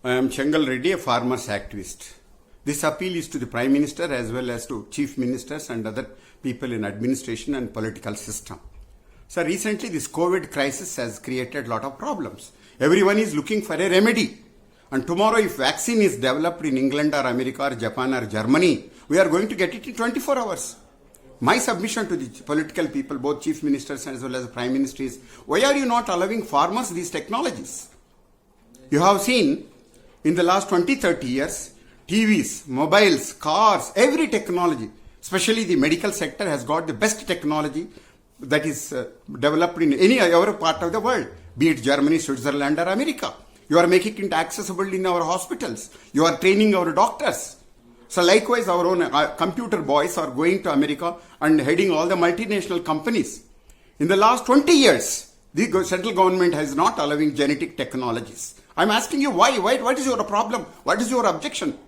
I am Chengal Reddy, a farmers activist. This appeal is to the Prime Minister as well as to Chief Ministers and other people in administration and political system. So recently this COVID crisis has created a lot of problems. Everyone is looking for a remedy. And tomorrow if vaccine is developed in England or America or Japan or Germany, we are going to get it in 24 hours. My submission to the political people, both Chief Ministers as well as the Prime Minister is, why are you not allowing farmers these technologies? You have seen in the last 20-30 years, TVs, mobiles, cars, every technology, especially the medical sector has got the best technology that is developed in any other part of the world, be it Germany, Switzerland or America. You are making it accessible in our hospitals. You are training our doctors. So likewise, our own computer boys are going to America and heading all the multinational companies. In the last 20 years, the central government is not allowing genetic technologies. I'm asking you why? What is your problem? What is your objection?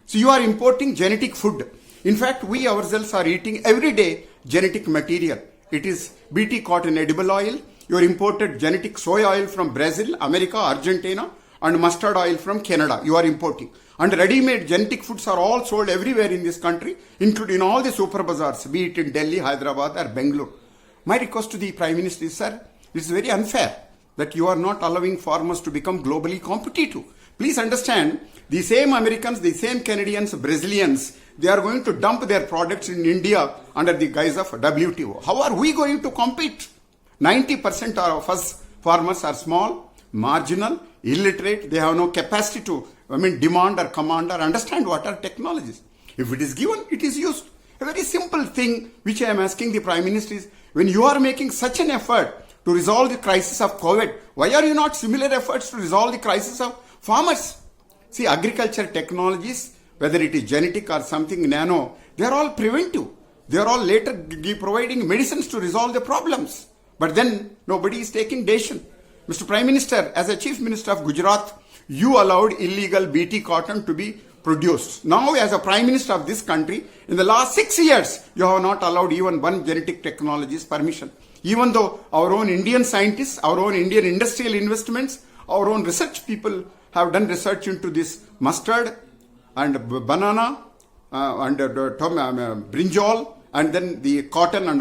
So you are importing genetic food. In fact, we ourselves are eating every day genetic material. It is BT cotton edible oil. You are imported genetic soy oil from Brazil, America, Argentina, and mustard oil from Canada. You are importing. And ready-made genetic foods are all sold everywhere in this country, including all the super bazaars, be it in Delhi, Hyderabad, or Bangalore. My request to the Prime Minister is, sir, it's very unfair that you are not allowing farmers to become globally competitive. Please understand, the same Americans, the same Canadians, Brazilians, they are going to dump their products in India under the guise of WTO. How are we going to compete? 90% of us farmers are small, marginal, illiterate. They have no capacity to demand or command or understand what are technologies. If it is given, it is used. A very simple thing which I am asking the Prime Minister is, when you are making such an effort to resolve the crisis of COVID, why are you not similar efforts to resolve the crisis of farmers? See, agriculture technologies, whether it is genetic or something nano, they are all preventive. They are all later providing medicines to resolve the problems. But then nobody is taking decision. Mr. Prime Minister, as a Chief Minister of Gujarat, you allowed illegal BT cotton to be produced. Now, as a Prime Minister of this country, in the last 6 years, you have not allowed even one genetic technology's permission. Even though our own Indian scientists, our own Indian industrial investments, our own research people have done research into this mustard and banana and brinjal and then the cotton and all.